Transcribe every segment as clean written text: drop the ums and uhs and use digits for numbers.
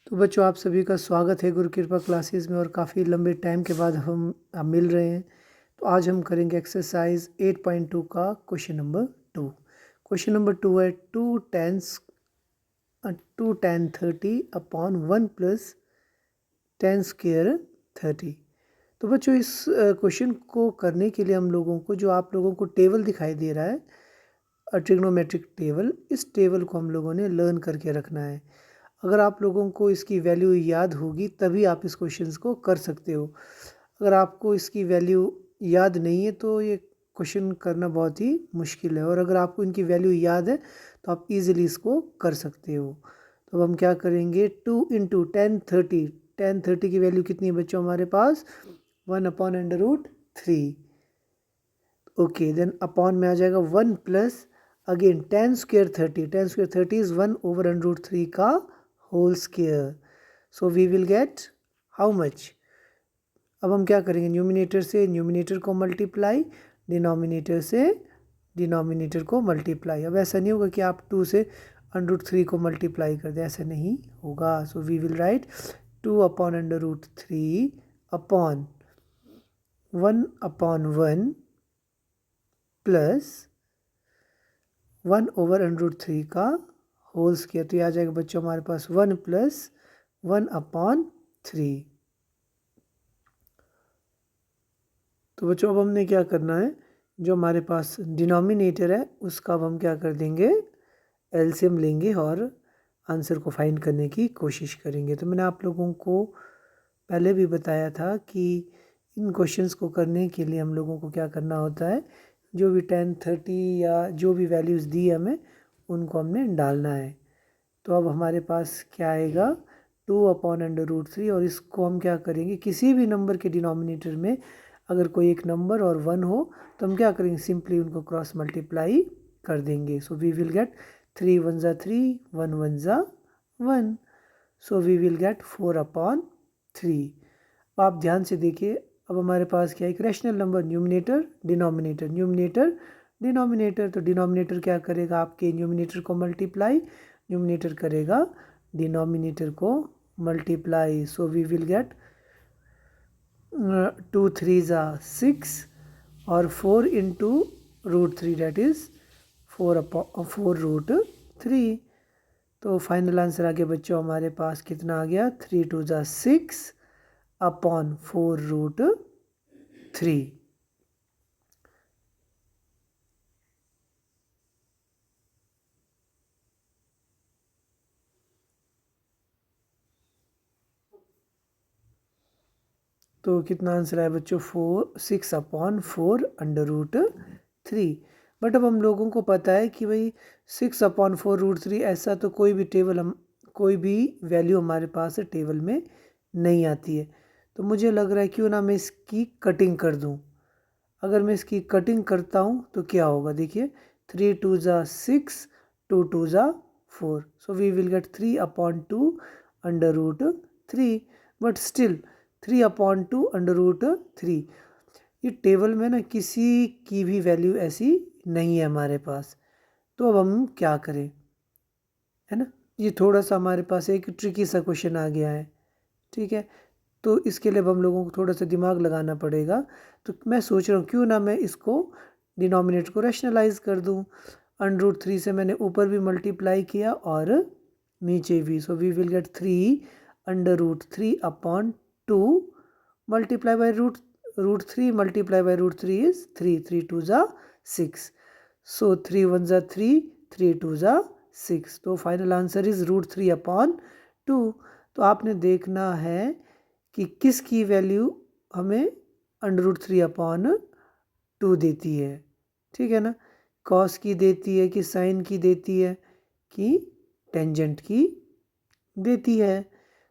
तो बच्चों आप सभी का स्वागत है गुरु कृपा क्लासेस में। और काफ़ी लंबे टाइम के बाद हम मिल रहे हैं। तो आज हम करेंगे एक्सरसाइज 8.2 का क्वेश्चन नंबर 2। क्वेश्चन नंबर 2 है 2 tan 30 upon 1 plus tan square 30। तो बच्चों इस क्वेश्चन को करने के लिए हम लोगों को जो आप लोगों को टेबल दिखाई दे रहा है, ट्रिग्नोमेट्रिक टेबल, इस टेबल को हम लोगों ने लर्न करके रखना है। अगर आप लोगों को इसकी वैल्यू याद होगी तभी आप इस क्वेश्चन को कर सकते हो। अगर आपको इसकी वैल्यू याद नहीं है तो ये क्वेश्चन करना बहुत ही मुश्किल है। और अगर आपको इनकी वैल्यू याद है तो आप इजीली इसको कर सकते हो। तो अब हम क्या करेंगे, 2 इंटू tan 30 की वैल्यू कितनी है बच्चों हमारे पास, 1/√3। ओके, देन अपॉन में आ जाएगा 1 plus again tan square 30 is 1/√3 का whole square. So we will get how much. अब हम क्या करेंगे, न्यूमिनेटर से न्यूमिनेटर को मल्टीप्लाई, डिनोमिनेटर से डिनोमिनेटर को मल्टीप्लाई। अब ऐसा नहीं होगा कि आप 2 से √3 को मल्टीप्लाई कर दें, ऐसा नहीं होगा। So we will write 2/√3 upon 1/1 plus 1/√3 का होल स्क्वायर। तो ये आ जाएगा बच्चों हमारे पास 1 प्लस 1/3। तो बच्चों अब हमने क्या करना है, जो हमारे पास डिनोमिनेटर है उसका अब हम क्या कर देंगे, एलसीएम लेंगे और आंसर को फाइंड करने की कोशिश करेंगे। तो मैंने आप लोगों को पहले भी बताया था कि इन क्वेश्चंस को करने के लिए हम लोगों को क्या करना होता है, जो भी tan 30 या जो भी वैल्यूज़ दी हमें उनको हमने डालना है। तो अब हमारे पास क्या आएगा, 2/√3। और इसको हम क्या करेंगे, किसी भी नंबर के डिनोमिनेटर में अगर कोई एक नंबर और 1 हो तो हम क्या करेंगे, सिंपली उनको क्रॉस मल्टीप्लाई कर देंगे। सो वी विल गेट 3 1 ज़ा 3, 1 1 ज़ा 1। So we will get 4/3। आप ध्यान से देखिए, अब हमारे पास क्या है, एक rational number, numerator denominator, numerator denominator. तो डिनोमिनेटर क्या करेगा, आपके न्यूमिनेटर को मल्टीप्लाई, न्यूमिनेटर करेगा डिनोमिनेटर को multiply. So we will get 2 3 ज़ा 6 और 4 इंटू √3 डेट इज़ 4/4√3। तो फाइनल आंसर आ गया बच्चों हमारे पास कितना आ गया, 3 2 ज़ा 6 अपॉन 4√3। तो कितना आंसर आया बच्चों, 6/4√3। बट अब हम लोगों को पता है कि भाई 6/4√3 ऐसा तो कोई भी टेबल, हम कोई भी वैल्यू हमारे पास टेबल में नहीं आती है। तो मुझे लग रहा है क्यों ना मैं इसकी कटिंग कर दूं। अगर मैं इसकी कटिंग करता हूं तो क्या होगा, देखिए 3 2 ज़ा 6, 2 2 ज़ा 4। So we will get 3/2√3। But still 3/2√3, ये टेबल में ना किसी की भी वैल्यू ऐसी नहीं है हमारे पास। तो अब हम क्या करें, है ना, ये थोड़ा सा हमारे पास एक ट्रिकी सा क्वेश्चन आ गया है। ठीक है, तो इसके लिए अब हम लोगों को थोड़ा सा दिमाग लगाना पड़ेगा। तो मैं सोच रहा हूँ क्यों ना मैं इसको डिनोमिनेटर को रैशनलाइज कर दूँ। √3 से मैंने ऊपर भी मल्टीप्लाई किया और नीचे भी। So we will get 3/√3/2 multiply by √3 multiply by √3 is 3, 3 2 ज़ा 6। सो 3 1 ज़ा 3, 3 2 ज़ा 6। तो फाइनल आंसर इज √3/2। तो आपने देखना है कि किसकी वैल्यू हमें √3/2 देती है। ठीक है ना, कॉस की देती है कि साइन की देती है कि टेंजेंट की देती है।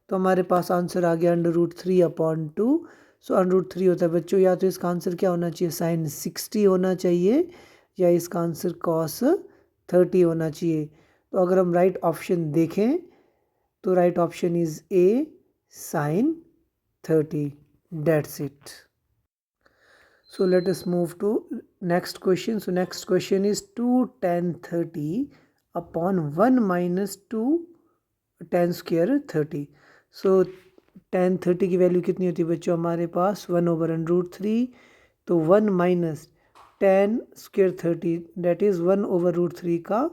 तो हमारे पास आंसर आ गया √3/2। सो √3 होता है बच्चों, या तो इसका आंसर क्या होना चाहिए, साइन 60 होना चाहिए, या इसका आंसर कॉस 30 होना चाहिए। तो अगर हम राइट ऑप्शन देखें तो right option is A, sine 30। That's it. So let us move to next question. So next question is 2 tan 30 upon 1 minus 2 tan square 30। So tan 30 की वैल्यू कितनी होती है बच्चों हमारे पास 1/√3। तो 1 minus tan square 30 that is 1/√3 का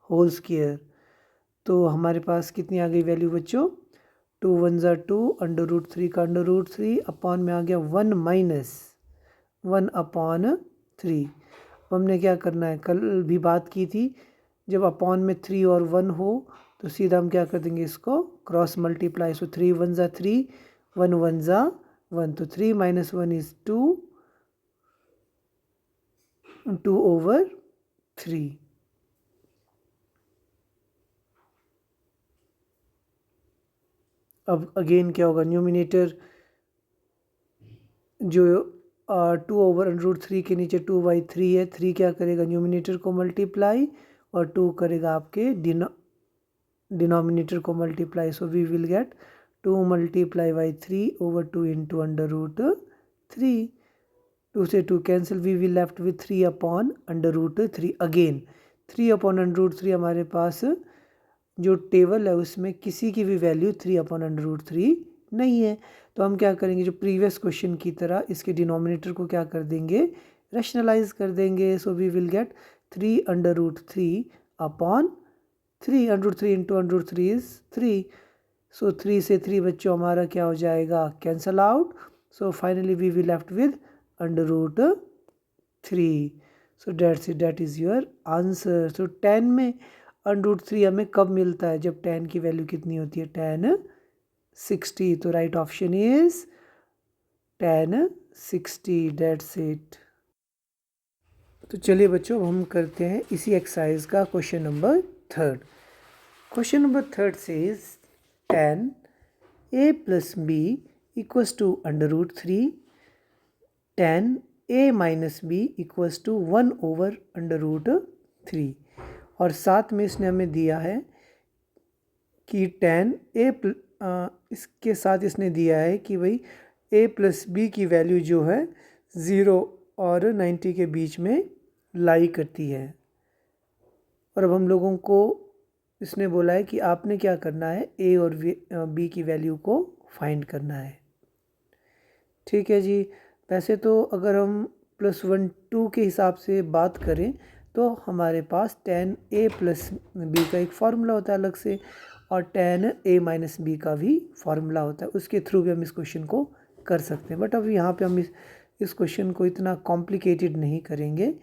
whole square. तो हमारे पास कितनी आ गई वैल्यू बच्चों 2 1 ज़ा 2 √3 का √3 अपॉन में आ गया 1 माइनस 1/3। हमने क्या करना है कल भी बात की थी जब अपॉन में 3 और 1 हो तो सीधा हम क्या कर देंगे इसको क्रॉस मल्टीप्लाई। सो 3 1 ज़ा 3 1 1 ज़ा 1 तो 3 माइनस 1 इज़ 2 2/3। अब अगेन क्या होगा न्यूमिनेटर जो 2/√3 के नीचे 2/3 है 3 क्या करेगा न्यूमिनेटर को मल्टीप्लाई और 2 करेगा आपके डिनोमिनेटर को multiply. So we will get 2 multiply by 3/2 into √3। 2 से 2 cancel we will left with 3/√3 again 3/√3 हमारे पास जो टेबल है उसमें किसी की भी वैल्यू 3/√3 नहीं है। तो हम क्या करेंगे जो प्रीवियस क्वेश्चन की तरह इसके डिनोमिनेटर को क्या कर देंगे रैशनलाइज कर देंगे। So we will get 3/√3 upon 3/√3 into √3 is 3। So 3 से 3 बच्चों हमारा क्या हो जाएगा cancel out. So finally we will left with √3। So that is your answer. So 10 में √3 हमें कब मिलता है जब 10 की वैल्यू कितनी होती है tan 60। तो right option is tan 60 that's it. तो चलिए बच्चों हम करते हैं इसी एक्सरसाइज का question number 3। Question number 3 says tan a plus b equals to √3 tan a minus b equals to 1/√3। और साथ में इसने हमें दिया है कि tan a इसके साथ इसने दिया है कि भाई a प्लस b की वैल्यू जो है 0 और 90 के बीच में लाई करती है। और अब हम लोगों को इसने बोला है कि आपने क्या करना है a और b की वैल्यू को फाइंड करना है। ठीक है जी। वैसे तो अगर हम +1 2 के हिसाब से बात करें तो हमारे पास tan a प्लस बी का एक फार्मूला होता है अलग से और tan a माइनस बी का भी फार्मूला होता है उसके थ्रू भी हम इस क्वेश्चन को कर सकते हैं। बट अब यहाँ पे हम इस क्वेश्चन को इतना कॉम्प्लिकेटेड नहीं करेंगे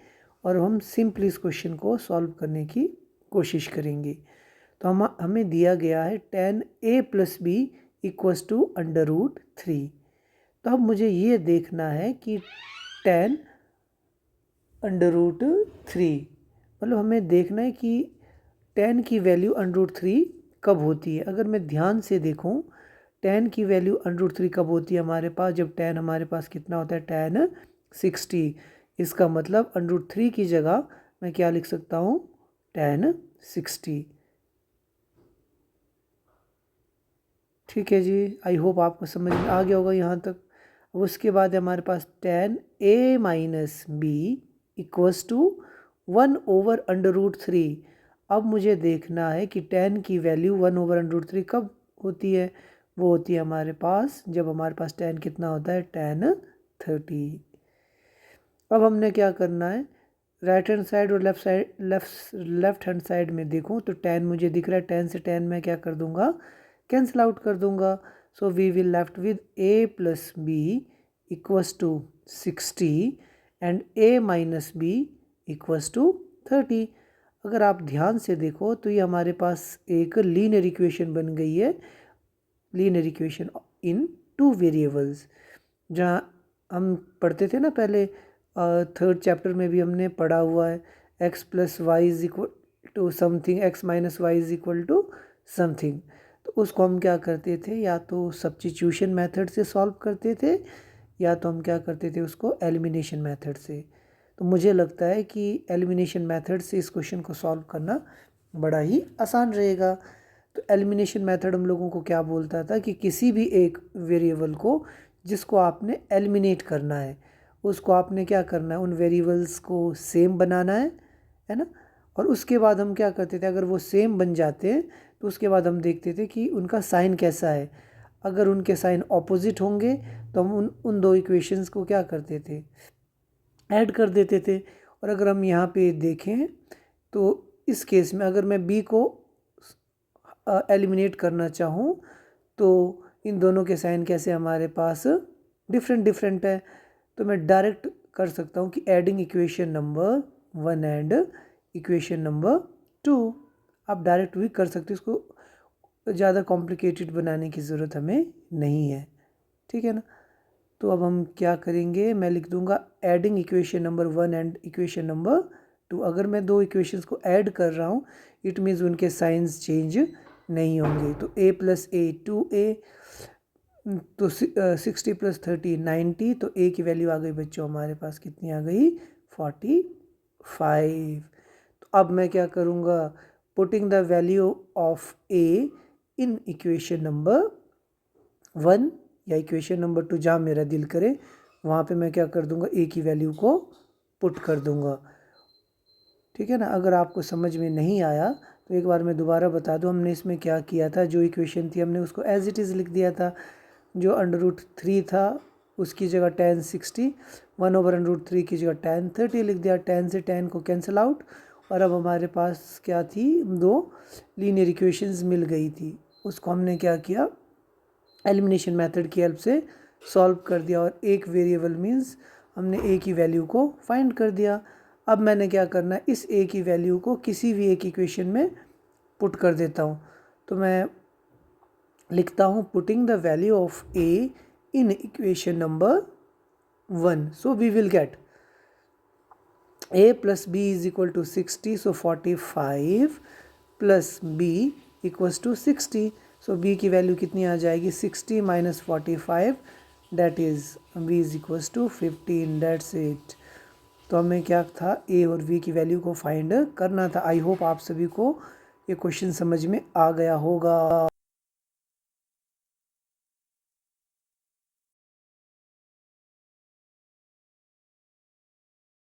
और हम सिंपली इस क्वेश्चन को सॉल्व करने की कोशिश करेंगे। तो हमें दिया गया है tan a plus B equals to √3। तो अब मुझे ये देखना है कि tan √3 मतलब हमें देखना है कि tan की वैल्यू √3 कब होती है। अगर मैं ध्यान से देखूं tan की वैल्यू √3 कब होती है हमारे पास जब tan हमारे पास कितना होता है tan 60। इसका मतलब √3 की जगह मैं क्या लिख सकता हूँ tan 60। ठीक है जी। आई होप आपको समझ में आ गया होगा यहाँ तक। उसके बाद हमारे पास tan a minus B equals to 1/√3। अब मुझे देखना है कि tan की वैल्यू 1/√3 कब होती है। वो होती है हमारे पास जब हमारे पास tan कितना होता है tan 30। अब हमने क्या करना है राइट हैंड साइड और लेफ्ट हैंड साइड में देखूं तो tan मुझे दिख रहा है tan से tan मैं क्या कर दूंगा कैंसिल आउट कर दूंगा। So we will left with a plus B equals to 60 and a minus B equals to 30। अगर आप ध्यान से देखो तो ये हमारे पास एक लीनियर इक्वेशन बन गई है। लीनियर इक्वेशन इन 2 वेरिएबल्स जहाँ हम पढ़ते थे ना पहले 3rd चैप्टर में भी हमने पढ़ा हुआ है x plus Y is equal to something x minus Y is equal to something. तो उसको हम क्या करते थे या तो सब्स्टिट्यूशन मेथड से सॉल्व करते थे या तो हम क्या करते थे उसको एलिमिनेशन मेथड से। तो मुझे लगता है कि एलिमिनेशन मेथड से इस क्वेश्चन को सॉल्व करना बड़ा ही आसान रहेगा। तो एलिमिनेशन मेथड हम लोगों को क्या बोलता था कि किसी भी एक वेरिएबल को जिसको आपने एलिमिनेट करना है उसको आपने क्या करना है उन वेरिएबल्स को सेम बनाना है ना। और उसके बाद हम क्या करते थे अगर वो सेम बन जाते हैं तो उसके बाद हम देखते थे कि उनका साइन कैसा है। अगर उनके साइन ऑपोजिट होंगे तो हम उन दो इक्वेशंस को क्या करते थे, ऐड कर देते थे। और अगर हम यहाँ पे देखें तो इस केस में अगर मैं बी को एलिमिनेट करना चाहूँ तो इन दोनों के साइन कैसे हमारे पास डिफरेंट है, तो मैं डायरेक्ट कर सकता हूँ कि adding equation number 1 and equation number 2। आप डायरेक्ट भी कर सकते हो, इसको ज़्यादा कॉम्प्लिकेटेड बनाने की ज़रूरत हमें नहीं है, ठीक है ना। तो अब हम क्या करेंगे, मैं लिख दूंगा adding equation number 1 and equation number 2। अगर मैं दो इक्वेशंस को ऐड कर रहा हूँ इट मीन्स उनके साइंस चेंज नहीं होंगे। तो a + a 2a, तो 60 + 30 90, तो a की वैल्यू आ गई बच्चों हमारे पास कितनी आ गई 45। तो अब मैं क्या करूँगा, putting the value of a in equation number 1 या इक्वेशन नंबर 2, जहाँ मेरा दिल करे वहाँ पे मैं क्या कर दूँगा, a की वैल्यू को पुट कर दूँगा, ठीक है ना। अगर आपको समझ में नहीं आया तो एक बार मैं दोबारा बता दूँ हमने इसमें क्या किया था। जो इक्वेशन थी हमने उसको एज इट इज़ लिख दिया था। जो √3 था उसकी जगह tan 60, 1/√3 की जगह tan 30 लिख दिया। tan से tan को कैंसिल आउट, और अब हमारे पास क्या थी, दो लीनियर इक्वेशंस मिल गई थी। उसको हमने क्या किया, एलिमिनेशन मेथड की हेल्प से सॉल्व कर दिया, और एक वेरिएबल मीन्स हमने a की वैल्यू को फाइंड कर दिया। अब मैंने क्या करना है, इस a की वैल्यू को किसी भी एक इक्वेशन में पुट कर देता हूँ। तो मैं लिखता हूँ putting the value of a in equation number 1। So we will get a + b = 60, so 45 + b = 60। So b की वैल्यू कितनी आ जाएगी, 60 - 45, that is b = 15, that's it. तो हमें क्या था, a और v की वैल्यू को फाइंड करना था। आई होप आप सभी को ये क्वेश्चन समझ में आ गया होगा।